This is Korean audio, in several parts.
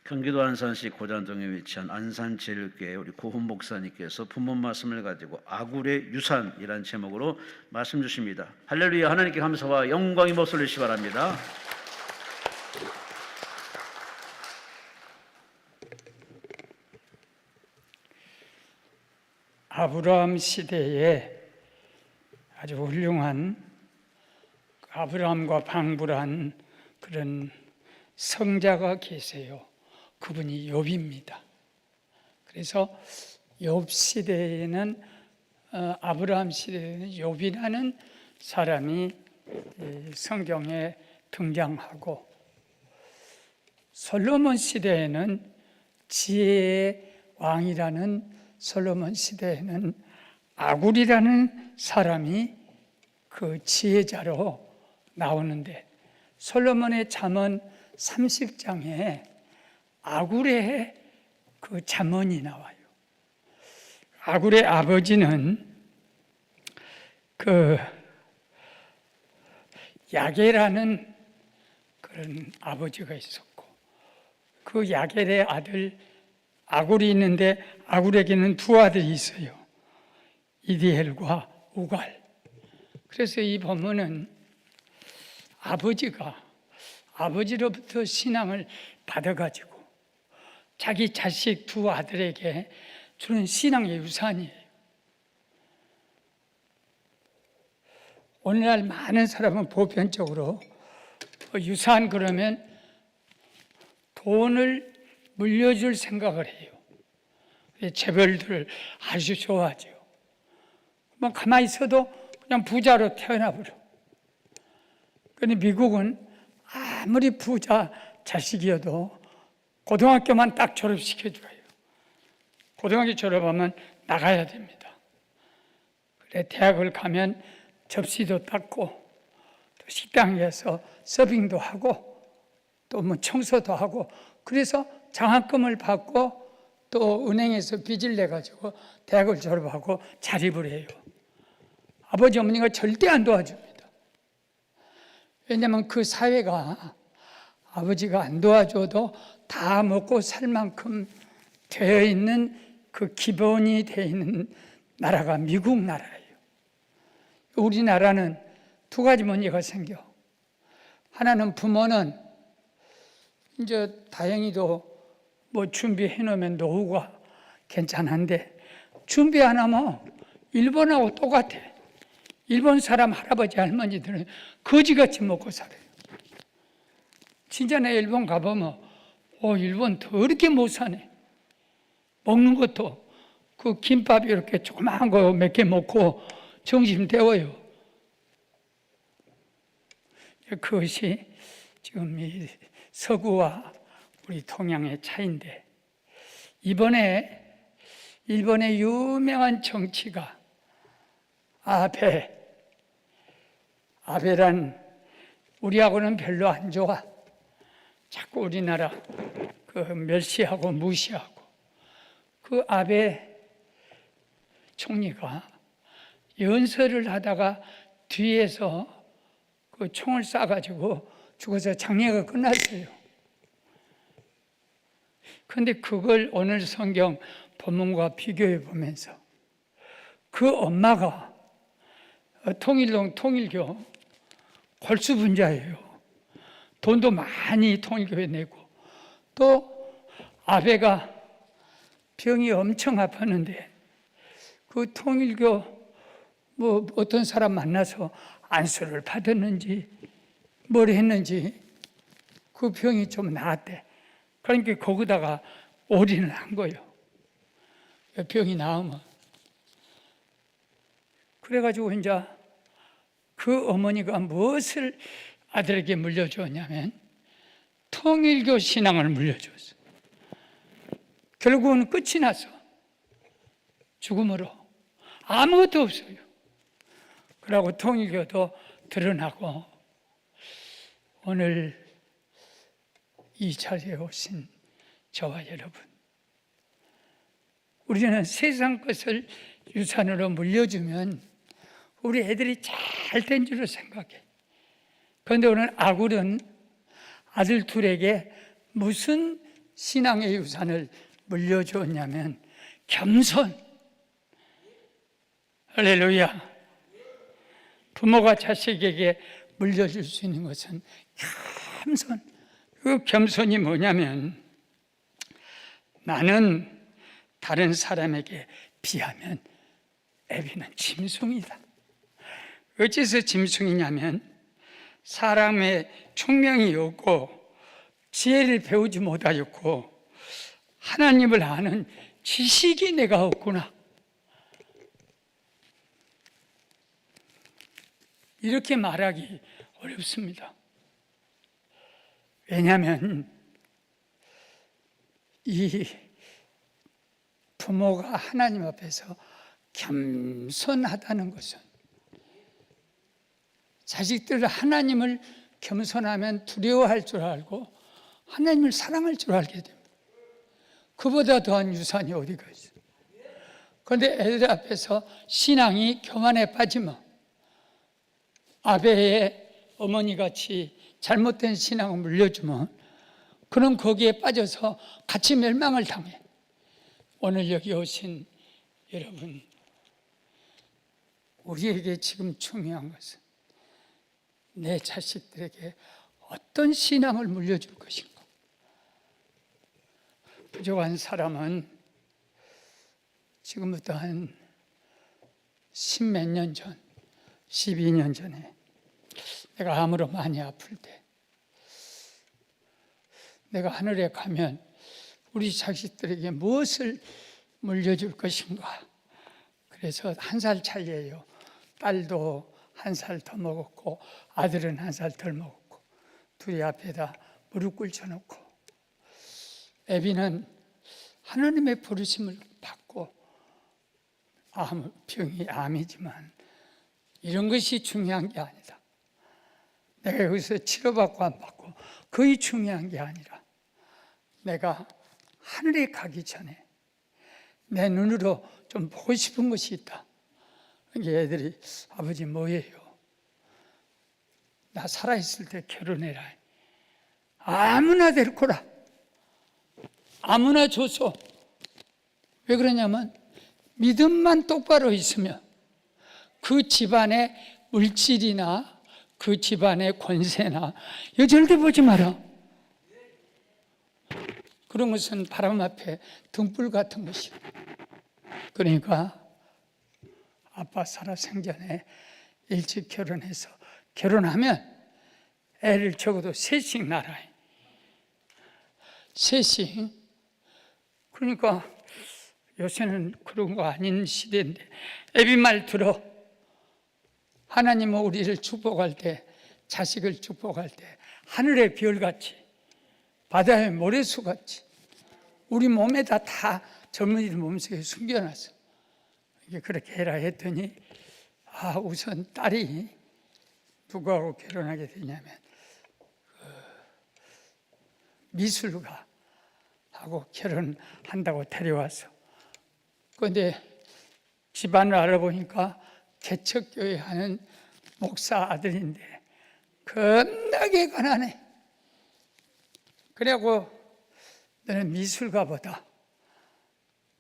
경기도 안산시 고잔동에 위치한 안산제일교회 우리 고훈 목사님께서 본문 말씀을 가지고 아굴의 유산이라는 제목으로 말씀 주십니다. 할렐루야. 하나님께 감사와 영광의 목소리 주시기 바랍니다. 아브라함 시대에 아주 훌륭한 아브라함과 방불한 그런 성자가 계세요. 그분이 욥입니다. 그래서 욥 시대에는 아브라함 시대에는 욥이라는 사람이 성경에 등장하고, 솔로몬 시대에는 지혜의 왕이라는 솔로몬 시대에는 아굴이라는 사람이 그 지혜자로 나오는데, 솔로몬의 잠언 30장에 아굴의 그 잠언이 나와요. 아굴의 아버지는 그 야겔라는 그런 아버지가 있었고, 그 야겔의 아들 아굴이 있는데, 아굴에게는 두 아들이 있어요. 이디엘과 우갈. 그래서 이 본문은 아버지로부터 신앙을 받아가지고 자기 자식 두 아들에게 주는 신앙의 유산이에요. 오늘날 많은 사람은 보편적으로 유산 그러면 돈을 물려줄 생각을 해요. 재벌들 아주 좋아하죠. 가만히 있어도 그냥 부자로 태어나버려. 그런데 미국은 아무리 부자 자식이어도 고등학교만 딱 졸업시켜줘요. 고등학교 졸업하면 나가야 됩니다. 그래, 대학을 가면 접시도 닦고, 또 식당에서 서빙도 하고, 또 뭐 청소도 하고, 그래서 장학금을 받고 또 은행에서 빚을 내가지고 대학을 졸업하고 자립을 해요. 아버지 어머니가 절대 안 도와줍니다. 왜냐하면 그 사회가 아버지가 안 도와줘도 다 먹고 살 만큼 되어 있는 그 기본이 되어 있는 나라가 미국 나라예요. 우리나라는 두 가지 문제가 생겨. 하나는 부모는 이제 다행히도 뭐 준비해 놓으면 노후가 괜찮은데, 준비 안 하면 일본하고 똑같아. 일본 사람 할아버지 할머니들은 거지같이 먹고 살아요. 진짜 내 일본 가보면 일본 더럽게 못 사네. 먹는 것도 그 김밥 이렇게 조그마한 거 몇 개 먹고 점심 때워요. 그것이 지금 이 서구와 우리 동양의 차이인데, 이번에 일본의 유명한 정치가 아베란 우리하고는 별로 안 좋아. 자꾸 우리나라 그 멸시하고 무시하고. 그 아베 총리가 연설을 하다가 뒤에서 그 총을 쏴가지고 죽어서 장례가 끝났어요. 그런데 그걸 오늘 성경 본문과 비교해 보면서 그 엄마가 통일교 골수분자예요. 돈도 많이 통일교에 내고, 또 아베가 병이 엄청 아팠는데 그 통일교 뭐 어떤 사람 만나서 안수를 받았는지 뭘 했는지 그 병이 좀 나았대. 그러니까 거기다가 올인을 한 거예요. 병이 나으면. 그래가지고 이제 그 어머니가 무엇을 아들에게 물려줬냐면 통일교 신앙을 물려줬어요. 결국은 끝이 나서 죽음으로 아무것도 없어요. 그러고 통일교도 드러나고, 오늘 이 자리에 오신 저와 여러분, 우리는 세상 것을 유산으로 물려주면 우리 애들이 잘 된 줄로 생각해. 그런데 오늘 아굴은 아들 둘에게 무슨 신앙의 유산을 물려주었냐면 겸손. 할렐루야. 부모가 자식에게 물려줄 수 있는 것은 겸손. 그 겸손이 뭐냐면 나는 다른 사람에게 비하면 애비는 짐승이다. 어째서 짐승이냐면 사람의 총명이 없고 지혜를 배우지 못하였고 하나님을 아는 지식이 내가 없구나. 이렇게 말하기 어렵습니다. 왜냐하면 이 부모가 하나님 앞에서 겸손하다는 것은 자식들 하나님을 겸손하면 두려워할 줄 알고 하나님을 사랑할 줄 알게 됩니다. 그보다 더한 유산이 어디가 있어요? 그런데 애들 앞에서 신앙이 교만에 빠지면 아베의 어머니같이 잘못된 신앙을 물려주면 그는 거기에 빠져서 같이 멸망을 당해. 오늘 여기 오신 여러분, 우리에게 지금 중요한 것은 내 자식들에게 어떤 신앙을 물려줄 것인가. 부족한 사람은 지금부터 한 10몇 년 전, 12년 전에 내가 암으로 많이 아플 때 내가 하늘에 가면 우리 자식들에게 무엇을 물려줄 것인가. 그래서 1살 차이예요. 딸도 1살 더 먹었고 아들은 1살 덜 먹었고 둘이 앞에다 무릎 꿇혀놓고 애비는 하나님의 부르심을 받고 병이 암이지만 이런 것이 중요한 게 아니다. 내가 여기서 치료받고 안 받고 그게 중요한 게 아니라 내가 하늘에 가기 전에 내 눈으로 좀 보고 싶은 것이 있다. 애들이 아버지 뭐예요? 나 살아있을 때 결혼해라. 아무나 데리고라. 아무나 줘서. 왜 그러냐면 믿음만 똑바로 있으면 그 집안의 물질이나 그 집안의 권세나 이거 절대 보지 마라. 그런 것은 바람 앞에 등불 같은 것이고. 그러니까 아빠 살아 생전에 일찍 결혼해서 결혼하면 애를 적어도 셋씩 낳아라. 셋씩. 그러니까 요새는 그런 거 아닌 시대인데 애비 말 들어. 하나님은 우리를 축복할 때, 자식을 축복할 때 하늘의 별같이 바다의 모래수같이 우리 몸에다 다 젊은이들 몸속에 숨겨놨어. 이게 그렇게 해라 했더니 우선 딸이 누구하고 결혼하게 되냐면 미술가 하고 결혼한다고 데려와서. 그런데 집안을 알아보니까 개척교회 하는 목사 아들인데 겁나게 가난해. 그래갖고 너는 미술가보다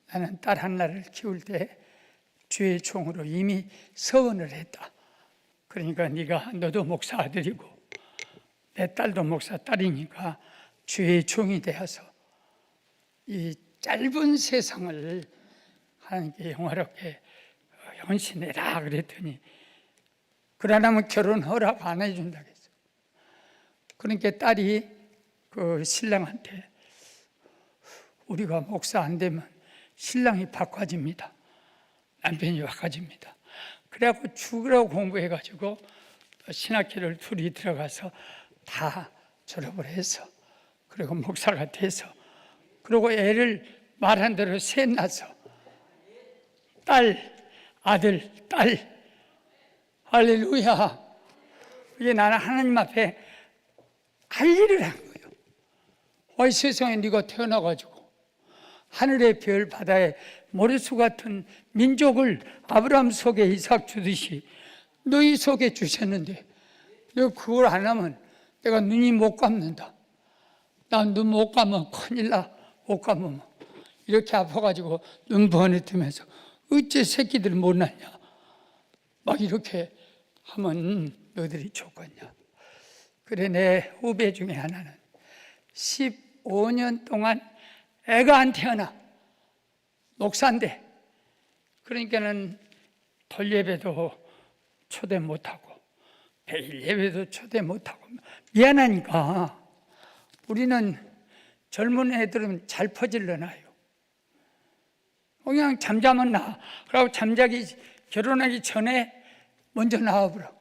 나는 딸 하나를 키울 때 주의 종으로 이미 서원을 했다. 그러니까 너도 목사 아들이고 내 딸도 목사 딸이니까 주의 종이 되어서 이 짧은 세상을 하나님께 영화롭게 헌신해라 그랬더니 그러려면 결혼 허락 안 해준다고 했어. 그러니까 딸이 그 신랑한테 우리가 목사 안 되면 신랑이 바꿔집니다. 남편이 바꿔집니다. 그래갖고 죽으라고 공부해가지고 신학교를 둘이 들어가서 다 졸업을 해서 그리고 목사가 돼서 그리고 애를 말한 대로 셋 낳아서 딸, 아들, 딸. 할렐루야. 이게 나는 하나님 앞에 할 일을 한 거예요. 이 세상에 네가 태어나가지고 하늘의 별, 바다에 모래수 같은 민족을 아브라함 속에 이삭 주듯이 너희 속에 주셨는데 너 그걸 안 하면 내가 눈이 못 감는다. 나 눈 못 감으면 큰일 나. 못 감으면. 이렇게 아파가지고 눈 번해뜨면서 어째 새끼들 못났냐. 막 이렇게 하면 너희들이 좋겠냐. 그래 내 후배 중에 하나는 15년 동안 애가 안 태어나. 목사인데. 그러니까는 돌예배도 초대 못하고 배일 예배도 초대 못하고 미안하니까 우리는 젊은 애들은 잘 퍼질러놔요. 그냥 잠자면 나. 그러고 결혼하기 전에 먼저 나와버려.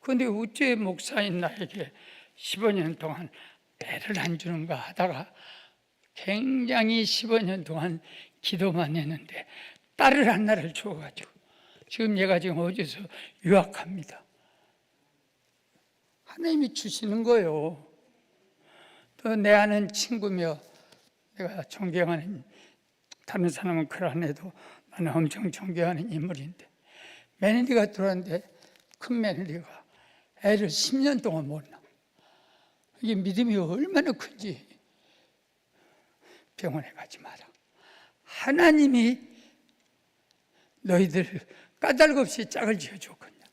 그런데 어째 목사인 나에게 15년 동안 애를 안 주는가 하다가 굉장히 15년 동안 기도만 했는데 딸을 하나를 주어가지고 지금 얘가 지금 어디서 유학합니다. 하나님이 주시는 거예요. 또 내 아는 친구며 내가 존경하는, 다른 사람은 그러 안 해도 나는 엄청 존경하는 인물인데, 며느리가 들어왔는데 큰 며느리가 애를 10년 동안 못 낳아. 이게 믿음이 얼마나 큰지. 병원에 가지 마라. 하나님이 너희들 까닭없이 짝을 지어줬거든요.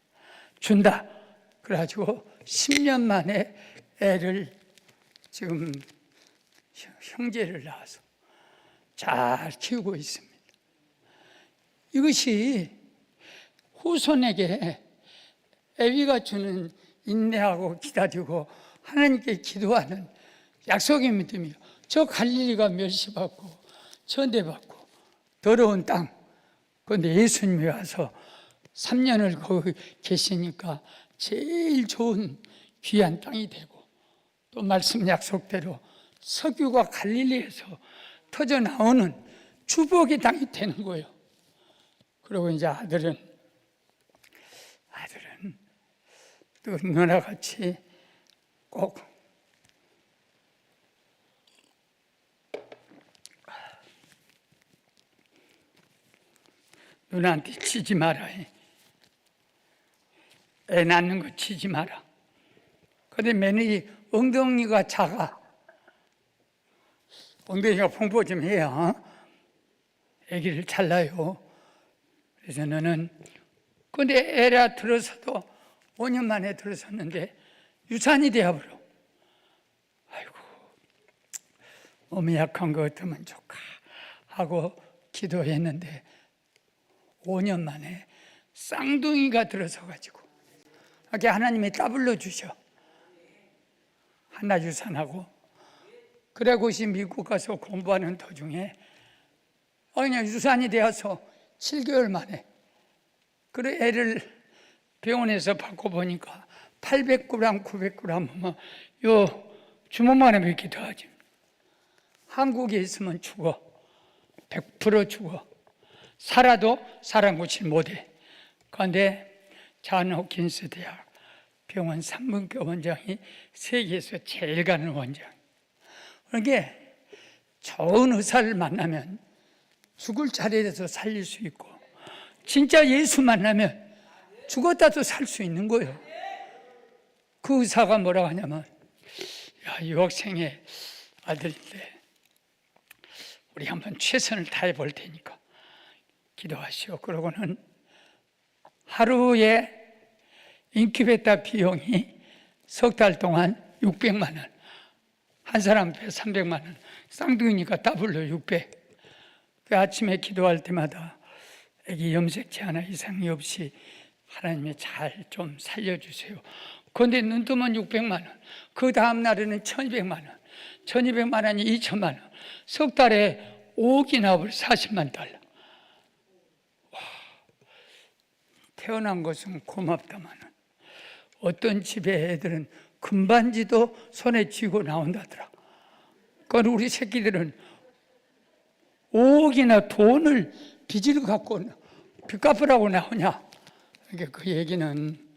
준다. 그래가지고 10년 만에 애를 지금 형제를 낳아서 잘 키우고 있습니다. 이것이 후손에게 애위가 주는 인내하고 기다리고 하나님께 기도하는 약속의 믿음이요. 저 갈릴리가 멸시받고 천대받고 더러운 땅, 그런데 예수님이 와서 3년을 거기 계시니까 제일 좋은 귀한 땅이 되고, 또 말씀 약속대로 석유가 갈릴리에서 터져 나오는 축복의 땅이 되는 거예요. 그리고 이제 아들은 또 너나 같이 꼭 누나한테 치지 마라. 애 낳는 거 치지 마라. 근데 며느리 엉덩이가 작아. 엉덩이가 풍부 좀 해야 아기를 잘 낳아요. 그래서 너는, 근데 애라 들어서도 5년 만에 들어섰는데 유산이 되어버려. 아이고, 몸이 약한 거 같으면 좋까 하고 기도했는데 5년 만에 쌍둥이가 들어서가지고 이렇게 하나님이 따블로 주셔. 하나 유산하고. 그래 고시 미국 가서 공부하는 도중에 그냥 유산이 되어서 7개월 만에, 그래 애를 병원에서 받고 보니까 800g, 900g 요 주먹만에 몇개 더하지. 한국에 있으면 죽어. 100% 죽어. 살아도 사람 고칠 못해. 그런데 존 홉킨스 대학 병원 산부인과 원장이 세계에서 제일 가는 원장. 그러니까 좋은 의사를 만나면 죽을 자리에서 살릴 수 있고, 진짜 예수 만나면 죽었다도 살 수 있는 거예요. 그 의사가 뭐라고 하냐면, 야, 유학생의 아들인데 우리 한번 최선을 다해 볼 테니까 기도하시오. 그러고는 하루에 인큐베이터 비용이 석 달 동안 600만 원, 한 사람한테 300만 원, 쌍둥이니까 더블로 600. 그 아침에 기도할 때마다 애기 염색체 하나 이상이 없이 하나님이 잘 좀 살려주세요. 그런데 눈 뜨면 600만 원, 그 다음 날에는 1200만 원, 1200만 원이 2000만 원, 석 달에 5억이나 벌 40만 달러. 와, 태어난 것은 고맙다만 어떤 집에 애들은 금반지도 손에 쥐고 나온다더라. 그러니까 우리 새끼들은 5억이나 돈을 빚을 갖고 빚 갚으라고 나오냐. 그러니까 그 얘기는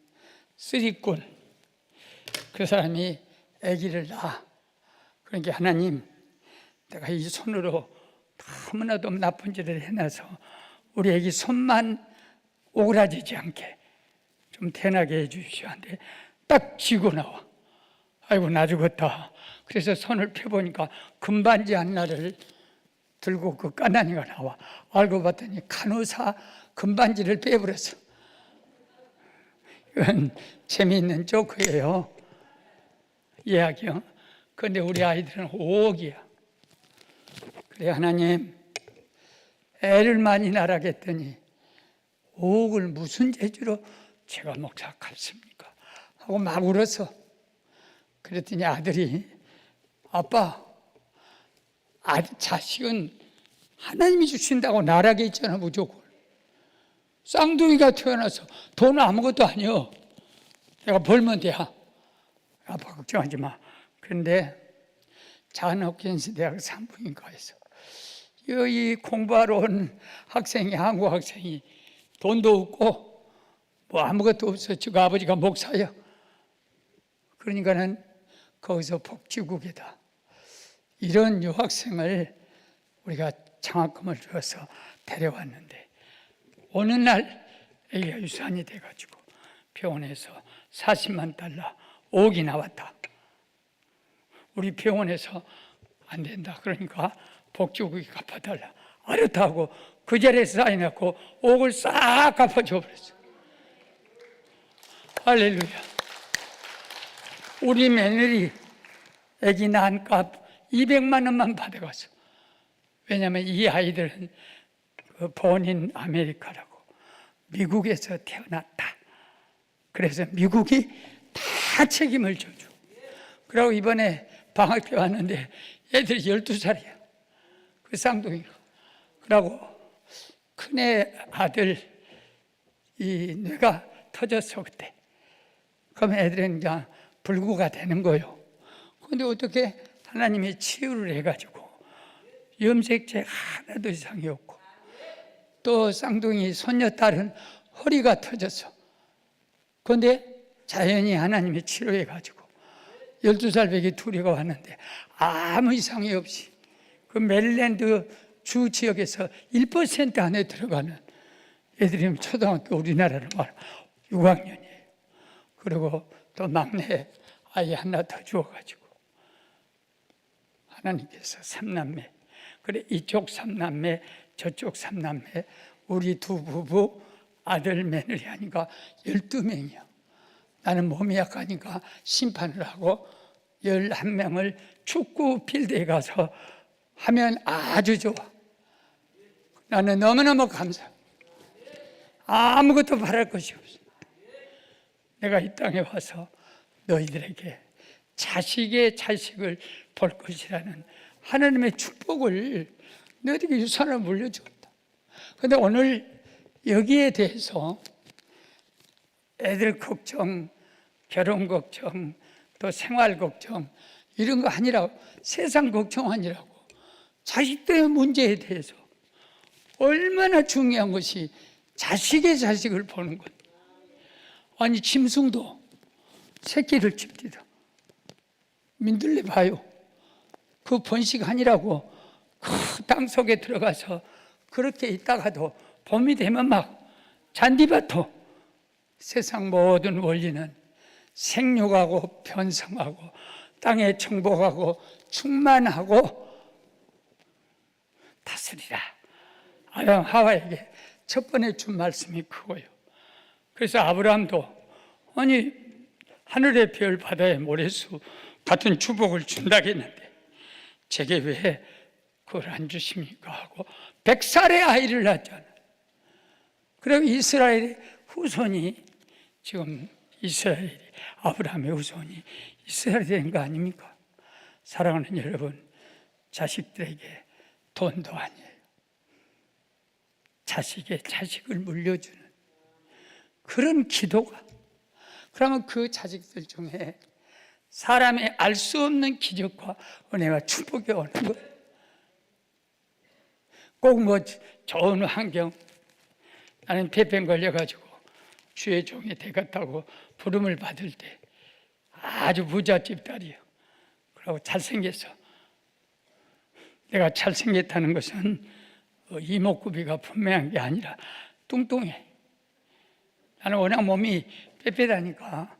쓰리꾼, 그 사람이 아기를 낳아. 그러니까 하나님, 내가 이 손으로 너무나도 나쁜 짓을 해놔서 우리 아기 손만 오그라지지 않게 좀 태어나게 해 주시오. 한데 딱 쥐고 나와. 아이고 나 죽었다. 그래서 손을 펴보니까 금반지 하나를 들고 그 까나니가 나와. 알고 봤더니 간호사 금반지를 빼버렸어. 이건 재미있는 조크예요. 이야기요. 그런데 우리 아이들은 5억이야. 그래 하나님 애를 많이 낳으라겠더니 5억을 무슨 재주로 제가 목사 갚습니까? 하고 막 울었어. 그랬더니 아들이 아빠 자식은 하나님이 주신다고 나락에 있잖아 무조건. 쌍둥이가 태어나서 돈 아무것도 아니요. 내가 벌면 돼. 아빠 걱정하지 마. 그런데 잔 홉킨스 대학 산부인과에서 이 공부하러 온 학생이 한국 학생이 돈도 없고 뭐 아무것도 없어. 저 아버지가 목사야. 그러니까는 거기서 복지국에다 이런 유학생을 우리가 장학금을 줘서 데려왔는데 어느 날 애기가 유산이 돼가지고 병원에서 40만 달러 5억이 나왔다. 우리 병원에서 안 된다. 그러니까 복지국이 갚아달라. 알았다고 그 자리에 사인했고 5억을 싹 갚아줘 버렸어. 할렐루야. 우리 며느리 애기 낳은 값 200만 원만 받아갔어. 왜냐하면 이 아이들은 그 본인 아메리카라고 미국에서 태어났다. 그래서 미국이 다 책임을 져줘. 그리고 이번에 방학 때 왔는데 애들이 12살이야. 그 쌍둥이가. 그러고 큰애 아들 이 뇌가 터졌어 그때. 그럼 애들은 이제 불구가 되는 거예요. 그런데 어떻게 하나님이 치유를 해가지고 염색체 하나도 이상이 없고 또 쌍둥이 손녀딸은 허리가 터졌어. 그런데 자연히 하나님이 치료해가지고 12살 배기 둘이가 왔는데 아무 이상이 없이 그 메릴랜드 주 지역에서 1% 안에 들어가는 애들이 초등학교 우리나라로 말 6학년이에요. 그리고 또 막내 아이 하나 더 주어가지고 하나님께서 3남매 그래 이쪽 3남매 저쪽 3남매 우리 두 부부 아들 며느리 하니까 12명이야. 나는 몸이 약하니까 심판을 하고 11명을 축구 필드에 가서 하면 아주 좋아. 나는 너무너무 감사해. 아무것도 바랄 것이 없어. 내가 이 땅에 와서 너희들에게 자식의 자식을 볼 것이라는 하나님의 축복을 너희들에게 유산을 물려줬다. 그런데 오늘 여기에 대해서 애들 걱정, 결혼 걱정, 또 생활 걱정 이런 거 아니라고 세상 걱정 아니라고 자식들의 문제에 대해서 얼마나 중요한 것이 자식의 자식을 보는 것. 아니 짐승도 새끼를 칩니다. 민들레 봐요. 그 번식 아니라고 그 땅 속에 들어가서 그렇게 있다가도 봄이 되면 막 잔디밭도 세상 모든 원리는 생육하고 편성하고 땅에 정복하고 충만하고 다스리라. 아담 하와에게 첫 번째 준 말씀이 그거예요. 그래서 아브라함도 아니 하늘의 별 바다의 모래수 같은 축복을 준다겠는데 제게 왜 그걸 안 주십니까 하고 100살의 아이를 낳았잖아. 그리고 이스라엘의 후손이 지금 이스라엘이 아브라함의 후손이 이스라엘이 된 거 아닙니까? 사랑하는 여러분, 자식들에게 돈도 아니에요. 자식의 자식을 물려주는 그런 기도가, 그러면 그 자식들 중에 사람이 알 수 없는 기적과 은혜와 축복이 오는 거예요. 꼭 뭐 좋은 환경, 나는 폐병 걸려가지고 주의 종이 되겠다고 부름을 받을 때 아주 부잣집 딸이에요. 그리고 잘생겼어. 내가 잘생겼다는 것은 이목구비가 분명한 게 아니라 뚱뚱해. 나는 워낙 몸이 빽빽하니까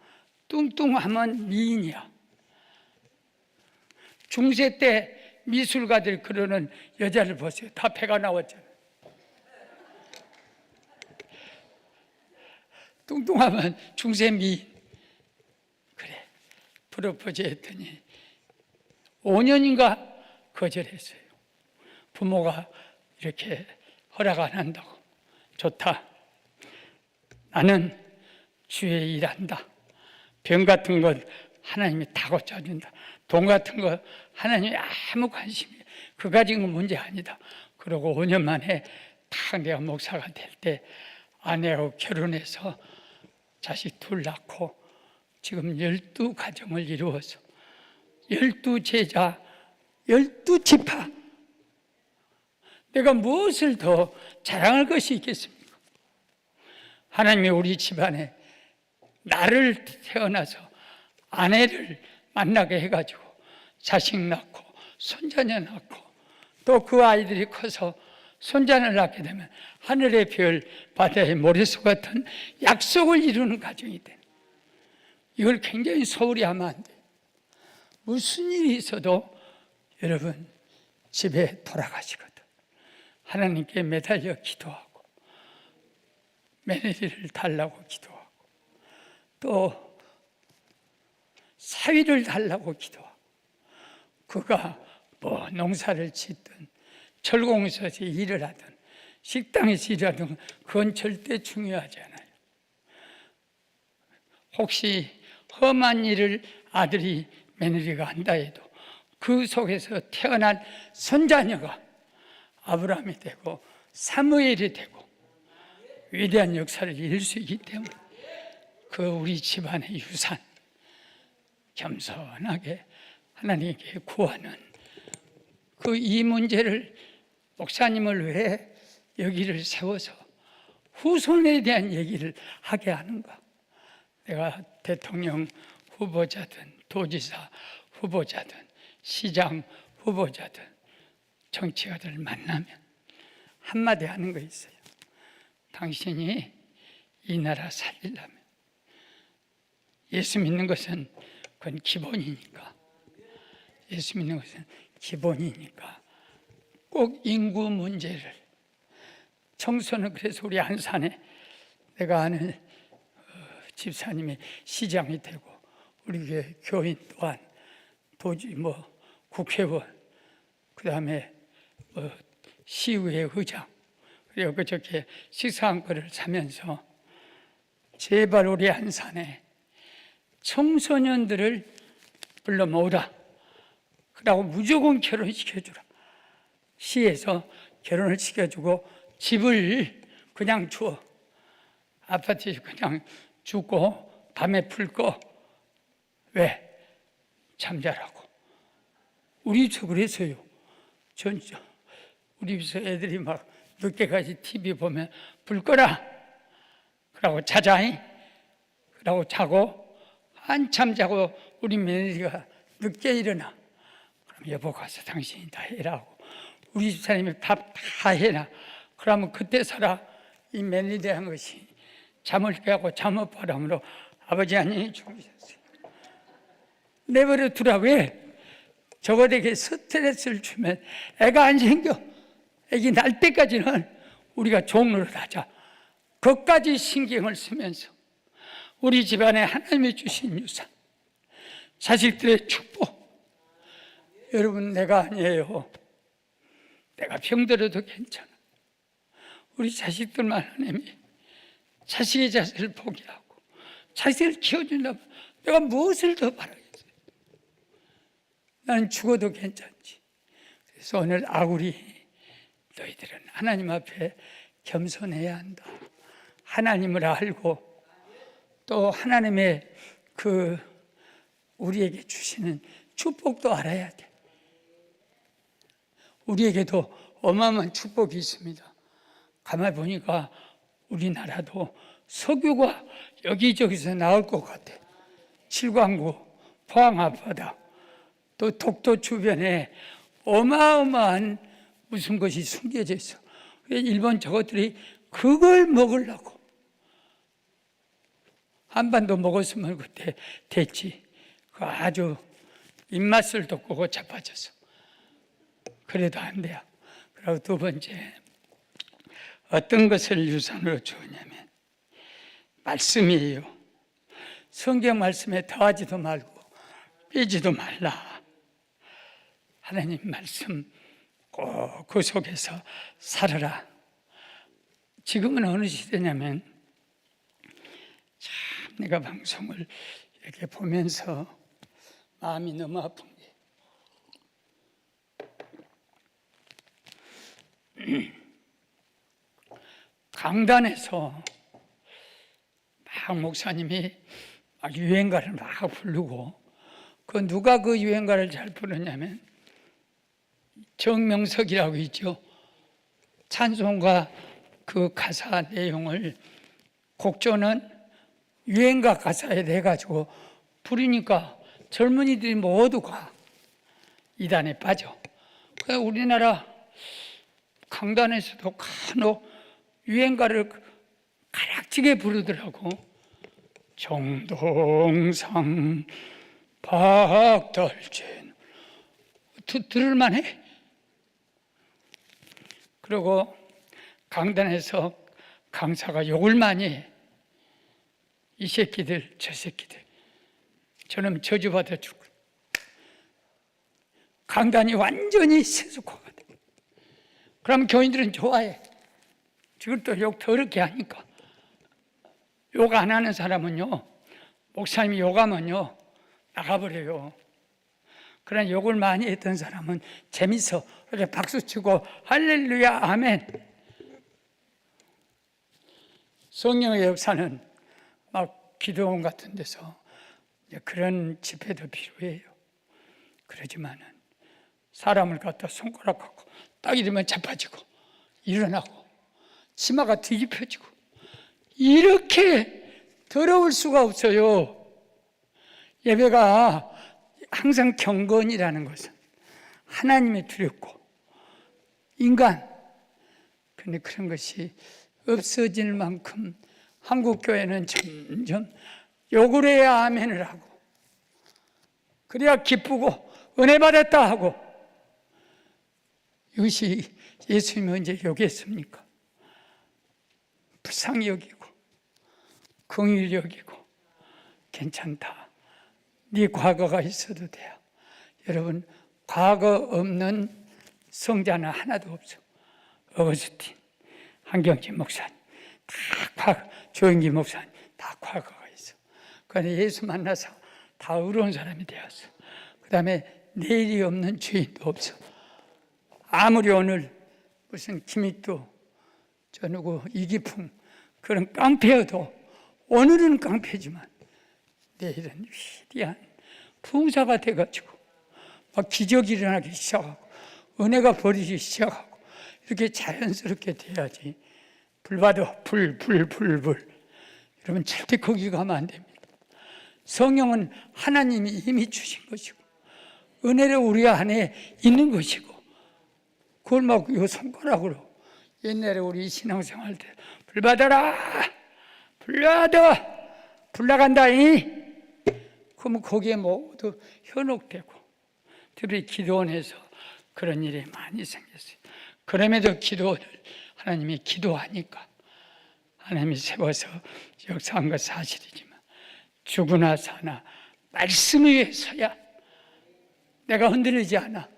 뚱뚱하면 미인이야. 중세 때 미술가들 그러는 여자를 보세요. 다 배가 나왔잖아요. 뚱뚱하면 중세 미인. 그래, 프로포즈 했더니 5년인가 거절했어요. 부모가 이렇게 허락 안 한다고. 좋다. 나는 주의 일한다. 병 같은 것 하나님이 다 고쳐준다. 돈 같은 거 하나님이 아무 관심이 그 가진 건 문제 아니다. 그러고 5년 만에 딱 내가 목사가 될 때 아내하고 결혼해서 자식 둘 낳고 지금 12가정을 이루어서 12제자 12지파, 내가 무엇을 더 자랑할 것이 있겠습니까? 하나님이 우리 집안에 나를 태어나서 아내를 만나게 해가지고 자식 낳고 손자녀 낳고 또 그 아이들이 커서 손자를 낳게 되면 하늘의 별, 바다의 모래소 같은 약속을 이루는 가정이 돼. 이걸 굉장히 소홀히 하면 안 돼요. 무슨 일이 있어도 여러분 집에 돌아가시거든 하나님께 매달려 기도하고 며느리를 달라고 기도하고 또 사위를 달라고 기도하고, 그가 뭐 농사를 짓든 철공소에서 일을 하든 식당에서 일하든 그건 절대 중요하지 않아요. 혹시 험한 일을 아들이 며느리가 한다 해도 그 속에서 태어난 손자녀가 아브라함이 되고 사무엘이 되고 위대한 역사를 이룰 수 있기 때문에 그 우리 집안의 유산 겸손하게 하나님께 구하는 그 이 문제를 목사님을 왜 여기를 세워서 후손에 대한 얘기를 하게 하는가? 내가 대통령 후보자든 도지사 후보자든 시장 후보자든 정치가들 만나면 한마디 하는 거 있어요. 당신이 이 나라 살리려면 예수 믿는 것은 그건 기본이니까, 예수 믿는 것은 기본이니까 꼭 인구 문제를, 청소는 그래서 우리 안산에 내가 아는 집사님이 시장이 되고 우리 교회 교인 또한 도지 국회의원, 그 다음에 시의회 의장, 그리고 그저께 식사한 거를 사면서 제발 우리 안산에 청소년들을 불러 모으라. 그러고 무조건 결혼시켜주라. 시에서 결혼을 시켜주고 집을 그냥 주어. 아파트에 그냥 주고 밤에 풀 거. 왜? 잠자라고. 우리 집도 그랬어요. 우리 집에서 애들이 막 늦게까지 TV 보면 불 꺼라. 그러고 자자잉. 그러고 자고 한참 자고 우리 며느리가 늦게 일어나. 그럼 여보 가서 당신이 다 해라 하고 우리 집사람이 밥 다 해라. 그러면 그때 살아. 이 며느리에 대한 것이 잠을 깨고 잠옷바람으로 아버지 하나님이 죽으셨어요. 내버려 두라. 왜? 저거에게 스트레스를 주면 애가 안 생겨. 애기 날 때까지는 우리가 종로를 하자. 그것까지 신경을 쓰면서 우리 집안에 하나님이 주신 유산, 자식들의 축복. 여러분, 내가 아니에요. 내가 병들어도 괜찮아. 우리 자식들만 하나님이 자식의 자세를 포기하고 자식을 키워준다면 내가 무엇을 더 바라겠어요? 나는 죽어도 괜찮지. 그래서 오늘 아구리, 너희들은 하나님 앞에 겸손해야 한다. 하나님을 알고 또 하나님의 그 우리에게 주시는 축복도 알아야 돼. 우리에게도 어마어마한 축복이 있습니다. 가만히 보니까 우리나라도 석유가 여기저기서 나올 것 같아. 칠광구, 포항 앞바다, 또 독도 주변에 어마어마한 무슨 것이 숨겨져 있어. 일본 저것들이 그걸 먹으려고. 한반도 먹었으면 그때 됐지. 그 아주 입맛을 돋구고 자빠져서 그래도 안 돼요. 그리고 두 번째, 어떤 것을 유산으로 주었냐면 말씀이에요. 성경 말씀에 더하지도 말고 빼지도 말라. 하나님 말씀 꼭 그 속에서 살아라. 지금은 어느 시대냐면 참 내가 방송을 이렇게 보면서 마음이 너무 아픈 게 강단에서 막 목사님이 막 유행가를 막 부르고 그 누가 그 유행가를 잘 부르냐면 정명석이라고 있죠. 찬송가 그 가사 내용을 곡조는 유행가 가사에 내가지고 부르니까 젊은이들이 모두가 이단에 빠져. 우리나라 강단에서도 간혹 유행가를 가락지게 부르더라고. 정동상 박달진 들을만해? 그리고 강단에서 강사가 욕을 많이 해. 이 새끼들 저 새끼들 저놈 저주받아 죽고. 강단이 완전히 세속화가 돼. 그럼 교인들은 좋아해. 지금 또 욕 더럽게 하니까. 욕 안 하는 사람은요, 목사님이 욕하면요 나가버려요. 그런 욕을 많이 했던 사람은 재밌어. 이렇게 박수치고 할렐루야 아멘. 성령의 역사는 막 기도원 같은 데서 그런 집회도 필요해요. 그러지만은 사람을 갖다 손가락 갖고 딱 이러면 자빠지고 일어나고 치마가 뒤집혀지고 이렇게 더러울 수가 없어요. 예배가 항상 경건이라는 것은 하나님이 두렵고 인간, 근데 그런 것이 없어질 만큼 한국 교회는 점점 욕을 해야 아멘을 하고 그래야 기쁘고 은혜 받았다 하고. 이것이 예수님이 언제 욕했습니까? 불쌍히 여기고 긍휼히 여기고 괜찮다. 네 과거가 있어도 돼요. 여러분, 과거 없는 성자는 하나도 없어. 어거스틴, 한경진 목사님, 다 과거, 조영기 목사님, 다 과거가 있어. 그런데 예수 만나서 다 의로운 사람이 되었어. 그 다음에 내일이 없는 죄인도 없어. 아무리 오늘 무슨 김익도, 저 누구 이기풍 그런 깡패여도 오늘은 깡패지만 내일은 위대한 부흥사가 돼가지고 막 기적이 일어나기 시작하고 은혜가 버리기 시작하고 이렇게 자연스럽게 돼야지. 불 받아 불. 여러분 절대 거기 가면 안 됩니다. 성령은 하나님이 이미 주신 것이고 은혜를 우리 안에 있는 것이고 그걸 막 이 손가락으로 옛날에 우리 신앙생활 때 불 받아라 불 나간다니. 그러면 거기에 모두 현혹되고 특별히 기도원에서 그런 일이 많이 생겼어요. 그럼에도 기도를 하나님이 기도하니까 하나님이 세워서 역사한 것 사실이지만 죽으나 사나 말씀 위에 서야 내가 흔들리지 않아.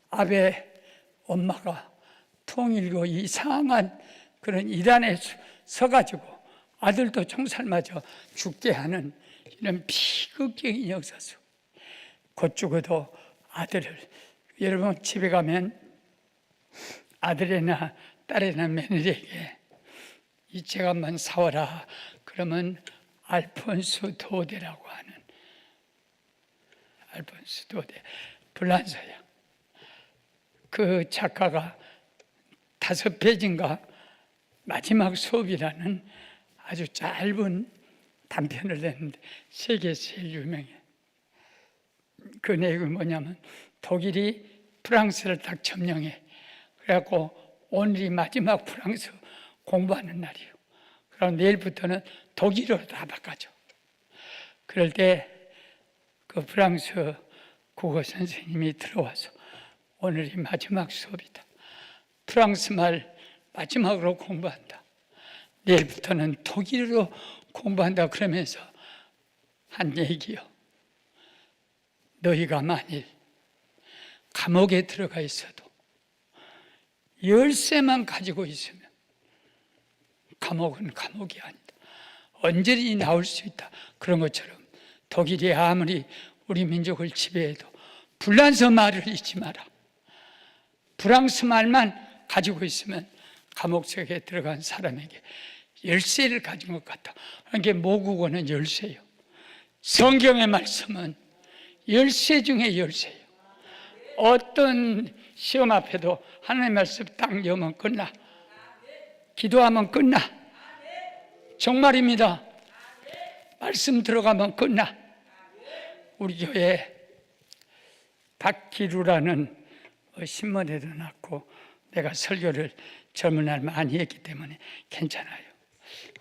아베 엄마가 통일교 이상한 그런 이단에 서가지고 아들도 총살 맞아 죽게 하는 이런 비극적인 역사 속 곧 죽어도 아들을, 여러분 집에 가면 아들이나 딸이나 며느리에게 이 책 한번 사와라 그러면 알폰스 도데라고 하는 알폰스 도데 불란서야. 그 작가가 5페이지인가 마지막 수업이라는 아주 짧은 단편을 냈는데 세계에서 제일 유명해. 그 내용이 뭐냐면 독일이 프랑스를 딱 점령해. 그래갖고 오늘이 마지막 프랑스 공부하는 날이에요. 그럼 내일부터는 독일어로 다 바꿔줘. 그럴 때 그 프랑스 국어 선생님이 들어와서 오늘이 마지막 수업이다. 프랑스 말 마지막으로 공부한다. 내일부터는 독일어로 공부한다. 그러면서 한 얘기요. 너희가 만일 감옥에 들어가 있어도 열쇠만 가지고 있으면 감옥은 감옥이 아니다. 언제든지 나올 수 있다. 그런 것처럼 독일이 아무리 우리 민족을 지배해도 불란서 말을 잊지 마라. 프랑스 말만 가지고 있으면 감옥 속에 들어간 사람에게 열쇠를 가진 것 같다. 그러니까 모국어는 열쇠예요. 성경의 말씀은 열쇠 중에 열쇠예요. 어떤 시험 앞에도 하나님의 말씀 딱 여면 끝나. 기도하면 끝나. 정말입니다. 말씀 들어가면 끝나. 우리 교회 박기루라는 신문에도 났고 내가 설교를 젊은 날 많이 했기 때문에 괜찮아요.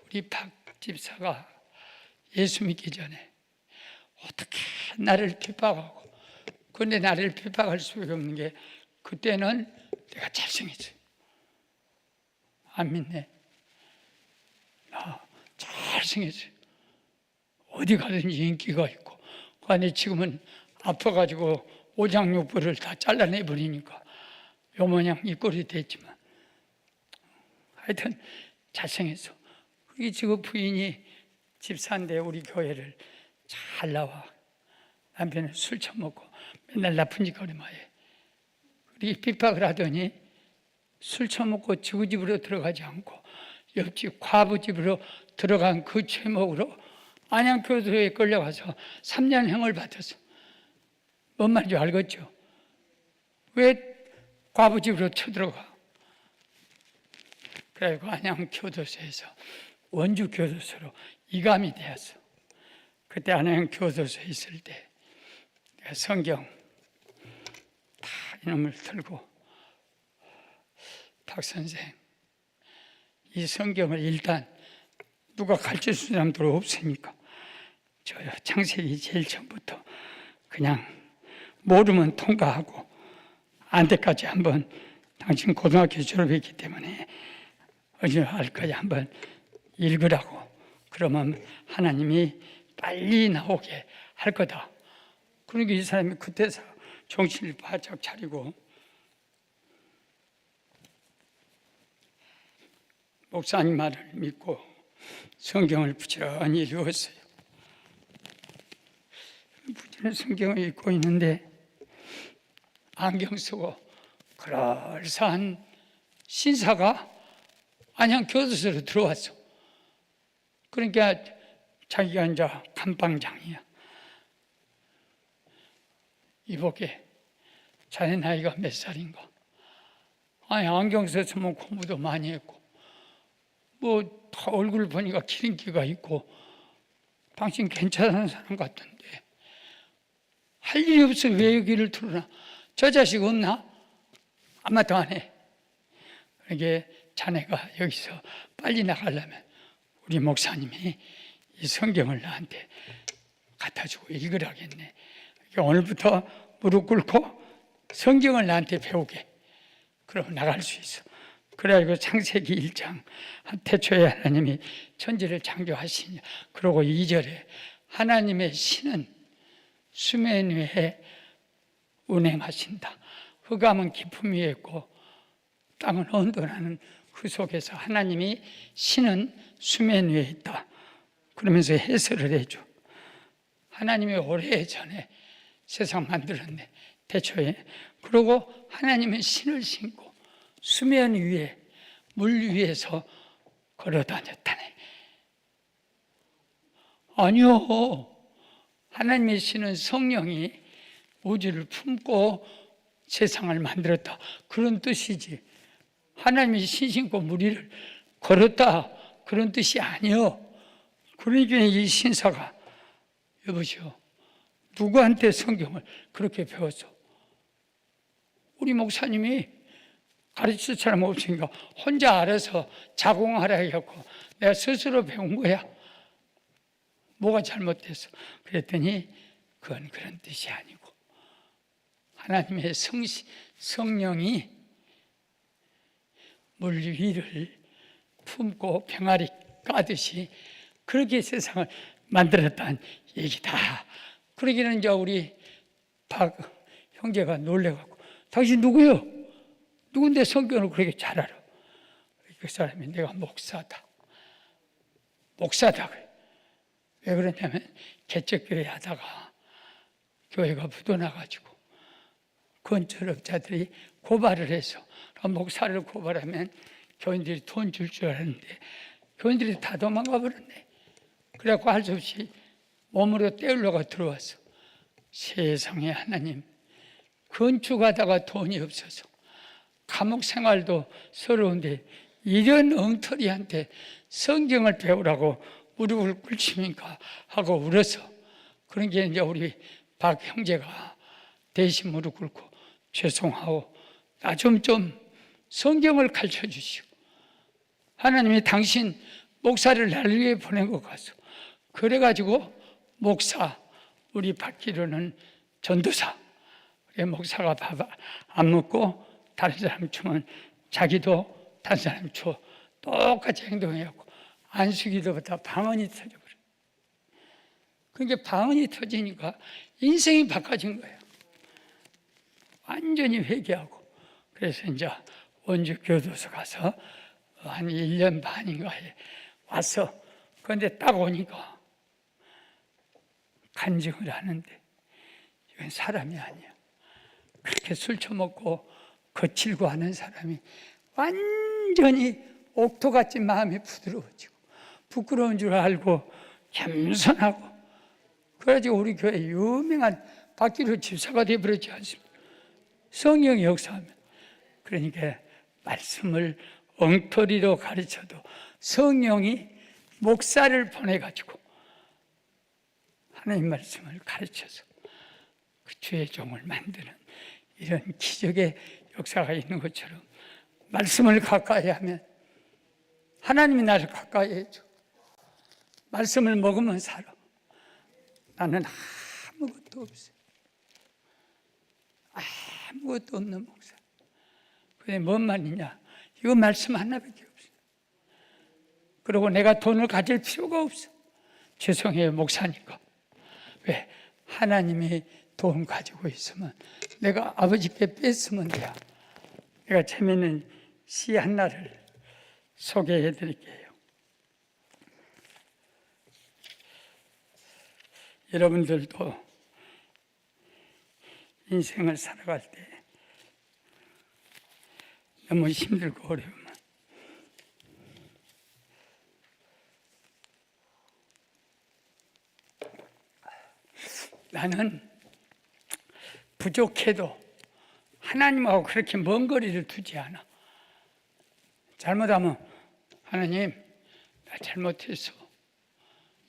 우리 박 집사가 예수 믿기 전에 어떻게 나를 핍박하고, 그런데 나를 핍박할 수밖에 없는 게 그때는 내가 잘생겼어요. 안 믿네. 나 잘생겼어요. 어디 가든지 인기가 있고. 아니 지금은 아파가지고 오장육부를 다 잘라내버리니까 요 모양 이 꼴이 됐지만 하여튼 잘생겼어. 그게 지금 부인이 집사인데 우리 교회를 잘 나와. 남편은 술 처먹고 맨날 나쁜 짓거리만 해. 우리 핍박을 하더니 술 처먹고 지구 집으로 들어가지 않고 옆집 과부 집으로 들어간 그 죄목으로 안양교도소에 끌려가서 3년형을 받았어. 뭔 말인지 알겠죠? 왜 과부 집으로 쳐들어가? 그래서 안양교도소에서 원주교도소로 이감이 되었어. 그때 안양교도소에 있을 때 내가 성경 다 이놈을 들고 박 선생, 이 성경을 일단 누가 가르쳐 준 사람들 없으니까 저 창세기 제일 처음부터 그냥 모르면 통과하고 안 때까지 한번, 당신 고등학교 졸업했기 때문에 어제 알까지 한번 읽으라고. 그러면 하나님이 빨리 나오게 할 거다. 그러니까 이 사람이 그때서 정신을 바짝 차리고 목사님 말을 믿고 성경을 부지런히 읽었어요. 부지런히 성경을 읽고 있는데 안경 쓰고 그럴싸한 신사가 안양 교도소로 들어왔어. 그러니까 자기가 이제 감방장이야. 이보게, 자네 나이가 몇 살인가? 아니 안경 썼으면 공부도 많이 했고 뭐 다 얼굴 보니까 기름기가 있고 당신 괜찮은 사람 같던데 할 일이 없어 왜 여기를 들어나? 저 자식 없나? 아무도 안 해. 그러게 자네가 여기서 빨리 나가려면 우리 목사님이 이 성경을 나한테 갖다 주고 읽으라겠네. 오늘부터 무릎 꿇고 성경을 나한테 배우게. 그럼 나갈 수 있어. 그래가지고 창세기 1장 태초에 하나님이 천지를 창조하시니, 그러고 2절에 하나님의 신은 수면 위에 운행하신다. 흑암은 깊음 위에 있고 땅은 언도라는 그 속에서 하나님이 신은 수면 위에 있다. 그러면서 해설을 해줘. 하나님이 오래전에 세상 만들었네. 태초에. 그러고 하나님은 신을 신고 수면 위에, 물 위에서 걸어다녔다네. 아니요. 하나님의 신은 성령이 우주를 품고 세상을 만들었다. 그런 뜻이지. 하나님이 신 신고 물 위를 걸었다. 그런 뜻이 아니요. 그러니까 이 신사가, 여보시오, 누구한테 성경을 그렇게 배웠어? 우리 목사님이 가르칠 사람 없으니까 혼자 알아서 자공하라 해갖고 내가 스스로 배운 거야. 뭐가 잘못됐어? 그랬더니 그건 그런 뜻이 아니고 하나님의 성령이 물 위를 품고 병아리 까듯이 그렇게 세상을 만들었다는 얘기다. 그러기는 이제 우리 박 형제가 놀래갖고 당신 누구요? 누군데 성경을 그렇게 잘 알아? 그 사람이 내가 목사다. 목사다. 왜 그러냐면 개척교회 하다가 교회가 묻어나가지고 건설업자들이 고발을 해서 목사를 고발하면 교인들이 돈 줄 줄 알았는데 교인들이 다 도망가 버렸네. 그래갖고 할 수 없이 몸으로 떼우려고 들어왔어. 세상에 하나님, 건축하다가 돈이 없어서 감옥 생활도 서러운데 이런 엉터리한테 성경을 배우라고 무릎을 꿇칩니까 하고 울어서 그런 게 이제 우리 박 형제가 대신 무릎 꿇고 죄송하오. 나 좀 성경을 가르쳐 주시오. 하나님이 당신 목사를 날 위해 보낸 것 같소. 그래가지고 목사, 우리 받기로는 전도사. 목사가 밥 안 먹고 다른 사람 주면 자기도 다른 사람 줘. 똑같이 행동해갖고 안수기도보다 방언이 터져버려. 그러니까 방언이 터지니까 인생이 바꿔진 거예요. 완전히 회개하고. 그래서 이제 원주 교도소 가서 한 1년 반인가에 와서 그런데 딱 오니까 간증을 하는데 이건 사람이 아니야. 그렇게 술 처먹고 거칠고 하는 사람이 완전히 옥토같이 마음이 부드러워지고 부끄러운 줄 알고 겸손하고 그래가지고 우리 교회 유명한 박기로 집사가 되어버렸지 않습니까? 성령이 역사하면. 그러니까 말씀을 엉터리로 가르쳐도 성령이 목사를 보내가지고 하나님 말씀을 가르쳐서 그 주의 종을 만드는 이런 기적의 역사가 있는 것처럼 말씀을 가까이 하면 하나님이 나를 가까이 해줘. 말씀을 먹으면 살아. 나는 아무것도 없어요. 아무것도 없는 목사. 그게 뭔 말이냐? 이거 말씀 하나밖에 없어. 그리고 내가 돈을 가질 필요가 없어. 죄송해요, 목사니까. 왜? 하나님이 돈 가지고 있으면 내가 아버지께 뺐으면 돼요. 내가 재미있는 시 하나를 소개해 드릴게요. 여러분들도 인생을 살아갈 때 너무 힘들고 어려우면 나는 부족해도 하나님하고 그렇게 먼 거리를 두지 않아. 잘못하면 하나님 나 잘못했어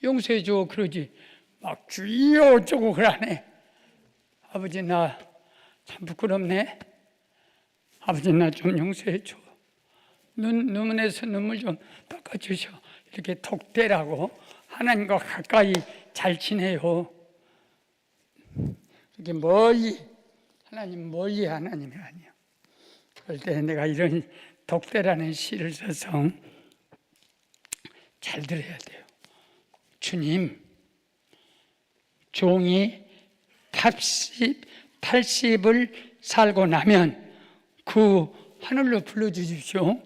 용서해 줘 그러지 막 주여 어쩌고 그러네. 아버지 나 참 부끄럽네. 아버지 나 좀 용서해 줘. 눈에서 눈물 좀 닦아주셔. 이렇게 톡대라고 하나님과 가까이 잘 지내요. 이렇게 멀리 하나님 멀리 하나님이 아니야. 그럴 때 내가 이런 독대라는 시를 써서 잘 들어야 돼요. 주님, 종이 80을 살고 나면 그 하늘로 불러주십시오.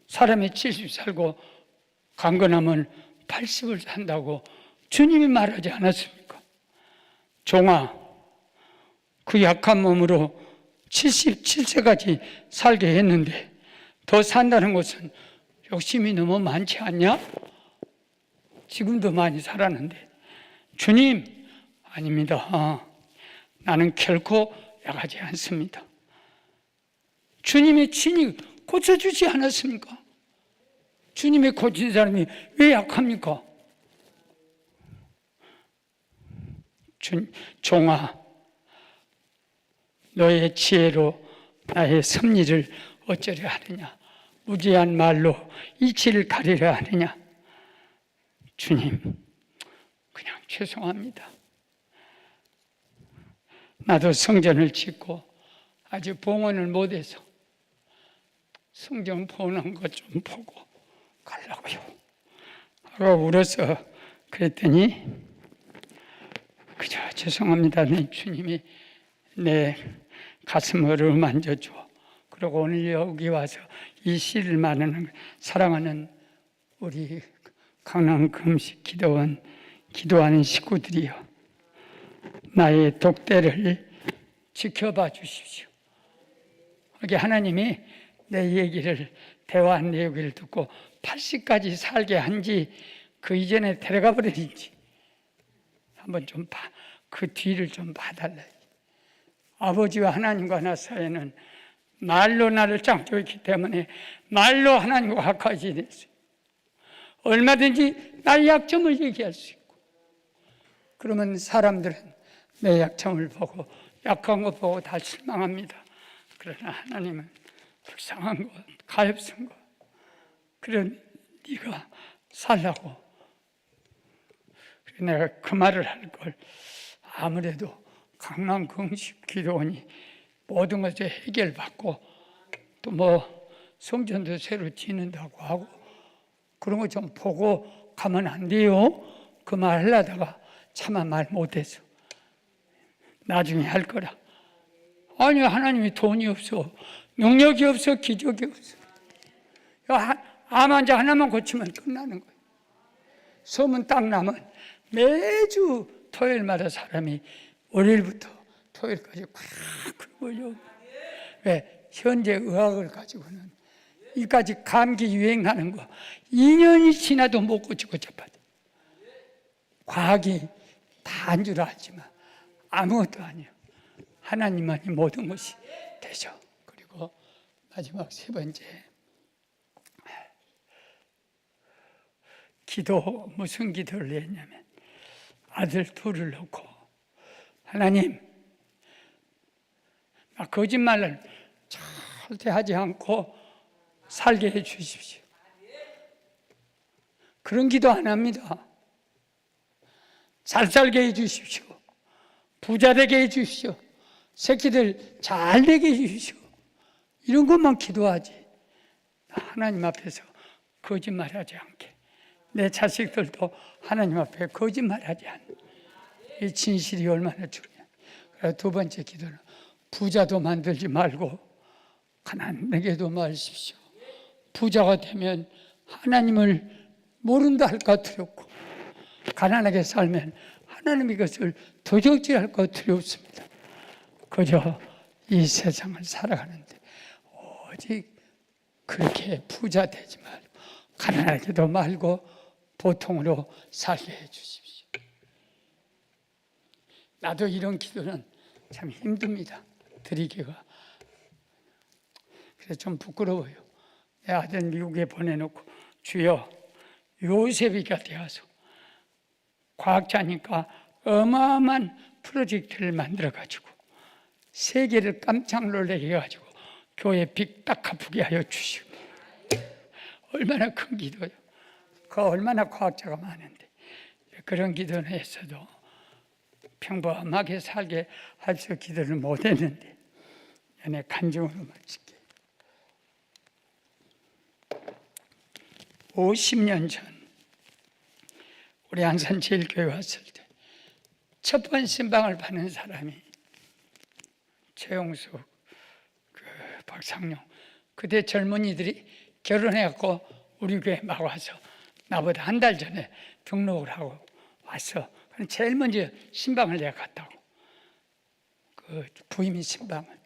사람이 70 살고 강건하면 80을 산다고 주님이 말하지 않았습니까? 종아, 그 약한 몸으로 77세까지 살게 했는데 더 산다는 것은 욕심이 너무 많지 않냐? 지금도 많이 살았는데 주님, 아닙니다. 나는 결코 약하지 않습니다. 주님이 친히 고쳐주지 않았습니까? 주님이 고친 사람이 왜 약합니까? 종아, 너의 지혜로 나의 섭리를 어쩌려 하느냐? 무지한 말로 이치를 가리려 하느냐? 주님, 그냥 죄송합니다. 나도 성전을 짓고 아직 봉헌을 못해서 성전 보는 것 좀 보고 가려고요 하고 울어서 그랬더니 그저 죄송합니다. 내 주님이 내 가슴을 어루만져줘. 그리고 오늘 여기 와서 이 시를 말하는 사랑하는 우리 강남 금식 기도원 기도하는 식구들이여, 나의 독대를 지켜봐 주십시오. 이게 하나님이 내 얘기를 대화한 얘기를 듣고 80까지 살게 한지 그 이전에 데려가 버리는지 한번 좀 봐. 그 뒤를 좀 봐달라. 아버지와 하나님과 나 사이에는 말로 나를 창조했기 때문에 말로 하나님과 가까워지겠어요. 얼마든지 나의 약점을 얘기할 수 있고, 그러면 사람들은 내 약점을 보고 약한 것 보고 다 실망합니다. 그러나 하나님은 불쌍한 것, 가엾은 것, 그런 네가 살라고. 내가 그 말을 할 걸, 아무래도 강남 금식 기도원이 모든 것을 해결받고 또 뭐 성전도 새로 짓는다고 하고 그런 거 좀 보고 가면 안 돼요? 그 말 하려다가 차마 말 못해서 나중에 할 거라. 아니, 하나님이 돈이 없어, 능력이 없어, 기적이 없어. 암 환자 하나만 고치면 끝나는 거예요. 소문 딱 나면 매주 토요일마다 사람이 월요일부터 토요일까지 꽉 몰려. 왜? 현재 의학을 가지고는 이까지 감기 유행하는 거 2년이 지나도 못 고치고 접하다. 과학이 다 한 줄 알지만 아무것도 아니에요. 하나님만이 모든 것이 되죠. 그리고 마지막 세 번째, 기도, 무슨 기도를 했냐면 아들 둘을 놓고, 하나님, 나 거짓말을 절대 하지 않고 살게 해 주십시오. 그런 기도 안 합니다. 잘 살게 해 주십시오. 부자 되게 해 주십시오. 새끼들 잘 되게 해 주십시오. 이런 것만 기도하지, 하나님 앞에서 거짓말하지 않게, 내 자식들도 하나님 앞에 거짓말하지 않는 이 진실이 얼마나 중요해. 그래서 두 번째 기도는 부자도 만들지 말고 가난하게도 마십시오. 부자가 되면 하나님을 모른다 할까 두렵고, 가난하게 살면 하나님 이것을 도적질할 것 두렵습니다. 그저 이 세상을 살아가는데 오직 그렇게 부자 되지 말고 가난하게도 말고 보통으로 살게 해 주십시오. 나도 이런 기도는 참 힘듭니다, 드리기가. 그래서 좀 부끄러워요. 내 아들 미국에 보내놓고 주여, 요셉이가 되어서 과학자니까 어마어마한 프로젝트를 만들어가지고 세계를 깜짝 놀라게 해가지고 교회 빚 딱 갚게 하여 주시오. 얼마나 큰 기도요. 그 얼마나 과학자가 많은데 그런 기도는 했어도 평범하게 살게 할수 기도를 못했는데 내 간증으로 마칠게. 50년 전 우리 안산제일교회 왔을 때 첫 번 신방을 받는 사람이 최용숙, 박상용, 그때 젊은이들이 결혼해갖고 우리 교회 막 와서 나보다 한 달 전에 등록을 하고 왔어. 제일 먼저 신방을 내가 갔다고. 그 부임 신방을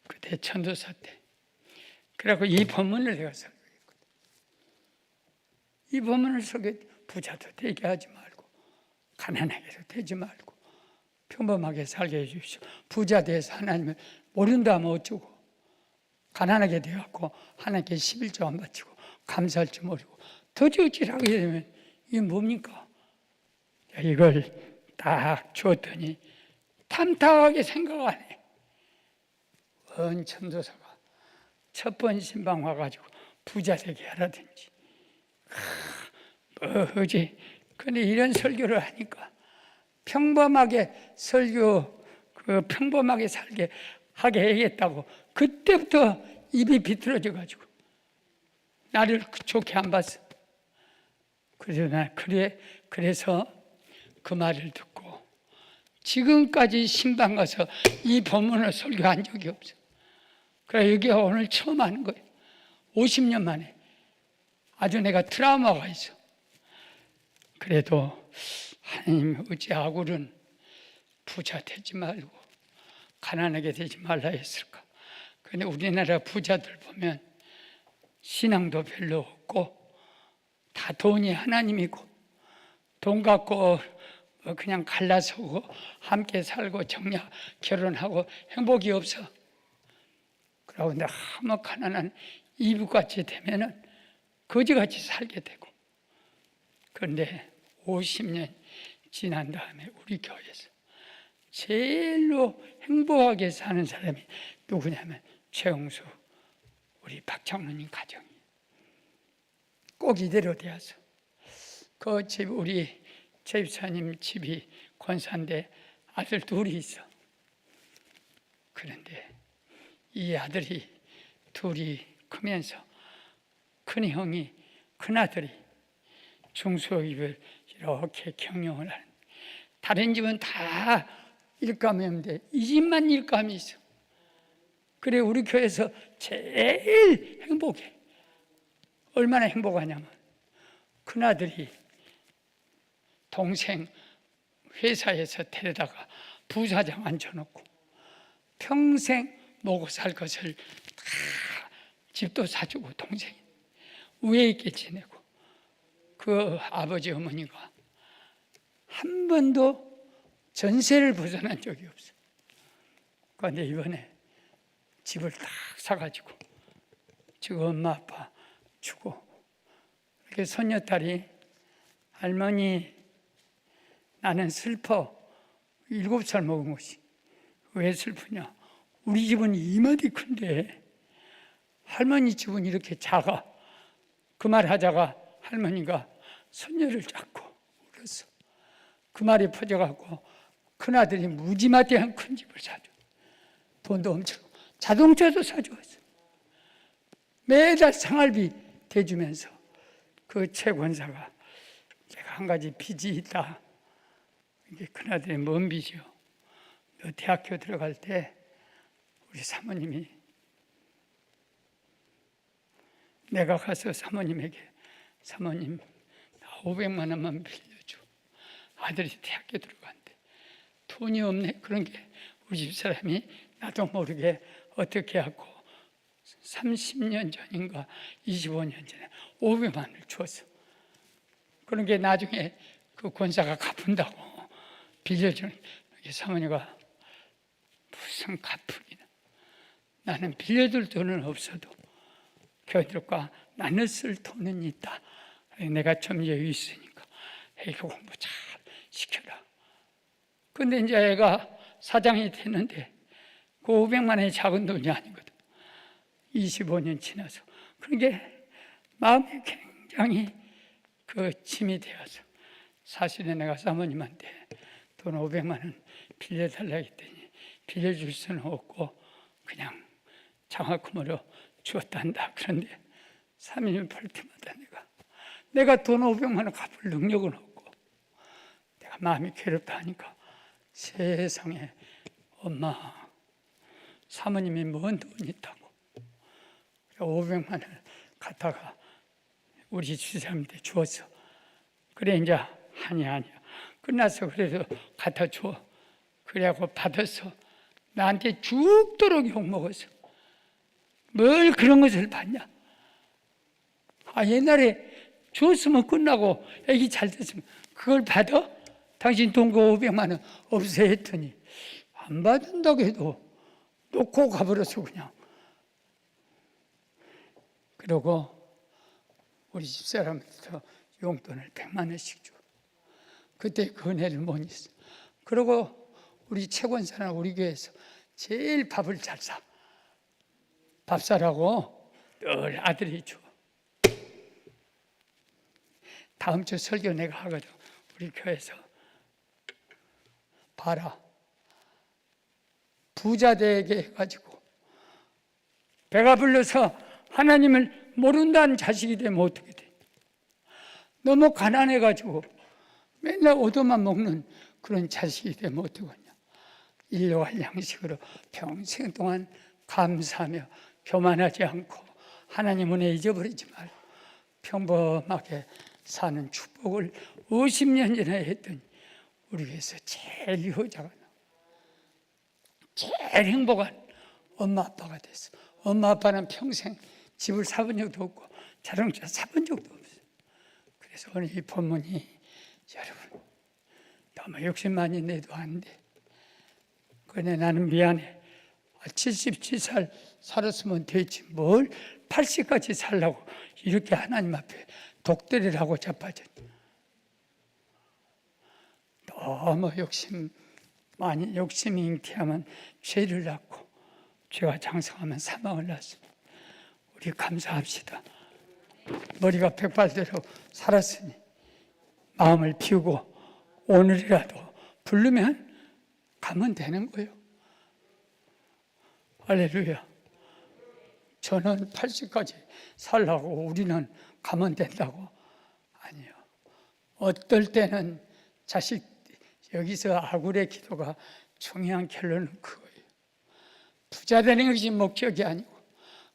그때 천도사 때. 그래갖고 이 본문을 내가 설교했거든. 이 본문을 설교, 부자도 되게 하지 말고 가난하게도 되지 말고 평범하게 살게 해주십시오. 부자 돼서 하나님을 모른다 하면 어쩌고, 가난하게 되어갖고 하나님께 11조 안 바치고 감사할 줄 모르고 도적질하게 되면 이게 뭡니까? 이걸 딱 줬더니 탐탁하게 생각 안 해. 원 천도사가 첫 번 신방 와가지고 부자 되게 하라든지 뭐지. 근데 이런 설교를 하니까 평범하게 설교 그 평범하게 살게 하게 해야겠다고 그때부터 입이 비틀어져 가지고 나를 좋게 안 봤어. 그래서 그 말을 듣고 지금까지 신방 가서 이 본문을 설교한 적이 없어. 그래 여기 오늘 처음 하는 거예요. 50년 만에. 아주 내가 트라우마가 있어. 그래도 하나님 어찌 아굴은 부자 되지 말고 가난하게 되지 말라 했을까. 근데 우리나라 부자들 보면 신앙도 별로 없고 다 돈이 하나님이고 돈 갖고 그냥 갈라서고 함께 살고 정략 결혼하고 행복이 없어. 그러고 너무 가난한 이북같이 되면은 거지같이 살게 되고. 그런데 50년 지난 다음에 우리 교회에서 제일로 행복하게 사는 사람이 누구냐면 최홍수 우리 박창로님 가정이에요. 꼭 이대로 되어서 그 집 우리 제집사님 집이 권사인데 아들 둘이 있어. 그런데 이 아들이 둘이 크면서 큰 형이 큰아들이 중소기업을 이렇게 경영을 하는. 다른 집은 다 일감이 없는데 이 집만 일감이 있어. 그래 우리 교회에서 제일 행복해. 얼마나 행복하냐면 큰아들이 동생 회사에서 데려다가 부사장 앉혀놓고 평생 먹고 살 것을 다 집도 사주고 동생이 위에 있게 지내고 그 아버지 어머니가 한 번도 전세를 벗어난 적이 없어. 그런데 이번에 집을 딱 사가지고 지금 엄마 아빠 주고 이렇게 손녀딸이 할머니 나는 슬퍼. 7살 먹은 것이 왜 슬프냐? 우리 집은 이마디 큰데 할머니 집은 이렇게 작아. 그 말 하다가 할머니가 손녀를 잡고 울었어. 그 말이 퍼져갖고 큰아들이 무지막지한 큰 집을 사줘. 돈도 엄청 자동차도 사주었어. 매달 생활비 대주면서 그 최 권사가 제가 한 가지 빚이 있다. 이게 큰아들의 뭔 빚이요? 너 대학교 들어갈 때 우리 사모님이 내가 가서 사모님에게 사모님 나 500만 원만 빌려줘. 아들이 대학교 들어간대. 돈이 없네. 그런 게 우리 집사람이 나도 모르게 어떻게 하고 30년 전인가 25년 전에 500만 원을 줬어. 그런 게 나중에 그 권사가 갚은다고 빌려주는 사모님가 무슨 갚으기는. 나는 빌려줄 돈은 없어도 교회들과 나눌 쓸 돈은 있다. 내가 좀 여유 있으니까 애가 공부 잘 시켜라. 근데 이제 애가 사장이 됐는데 그 500만 원이 작은 돈이 아니거든. 25년 지나서. 그러게 마음이 굉장히 그 짐이 되어서 사실은 내가 사모님한테 돈 500만 원 빌려달라 했더니 빌려줄 수는 없고 그냥 장학금으로 주었단다. 그런데 3일 팔 때마다 내가 돈 500만 원 갚을 능력은 없고 내가 마음이 괴롭다 하니까 세상에 엄마 사모님이 뭔 돈이 있다고 500만 원을 갖다가 우리 집사람한테 주었어. 그래 이제 아니야 끝나서 그래서 갖다 줘. 그래갖고 받아서 나한테 죽도록 욕먹었어. 뭘 그런 것을 받냐. 옛날에 줬으면 끝나고 애기 잘 됐으면 그걸 받아? 당신 돈 그 500만 원 없애 했더니 안 받는다고 해도 놓고 가버렸어 그냥. 그러고 우리 집사람한테서 용돈을 100만 원씩 줘. 그때 그 은혜를 못 잊어. 그리고 우리 최권사는 우리 교회에서 제일 밥을 잘 사. 밥 사라고 늘 아들이 줘. 다음 주 설교 내가 하거든. 우리 교회에서 봐라. 부자 되게 해가지고 배가 불러서 하나님을 모른다는 자식이 되면 어떻게 돼? 너무 가난해가지고 맨날 얻어만 먹는 그런 자식이 되면 어떡하냐? 일용할 양식으로 평생 동안 감사하며 교만하지 않고 하나님 은혜 잊어버리지 말고 평범하게 사는 축복을 50년 전에 했더니 우리 교회에서 제일 효자가 제일 행복한 엄마 아빠가 됐어. 엄마 아빠는 평생 집을 사본 적도 없고 자동차 사본 적도 없어요. 그래서 오늘 이 본문이 여러분 너무 욕심 많이 내도 안 돼. 그래 나는 미안해. 77살 살았으면 됐지 뭘 80까지 살라고 이렇게 하나님 앞에 독대를 하고 자빠졌냐. 너무 욕심이 잉태하면 죄를 낳고 죄가 장성하면 사망을 낳습니다. 우리 감사합시다. 머리가 백발대로 살았으니 마음을 비우고 오늘이라도 부르면 가면 되는 거예요. 할렐루야. 저는 80까지 살라고 우리는 가면 된다고? 아니요. 어떨 때는 자식 여기서 아굴의 기도가 중요한 결론은 그거예요. 부자 되는 것이 목적이 아니고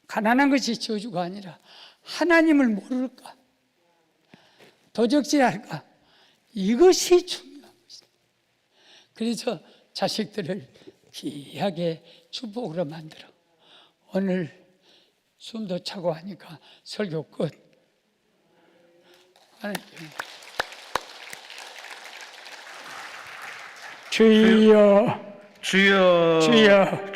가난한 것이 저주가 아니라 하나님을 모를까? 도적질할까? 이것이 중요한 것이다. 그래서 자식들을 귀하게 축복으로 만들어. 오늘 숨도 차고 하니까 설교 끝. 하나님. 주여, 주여, 주여.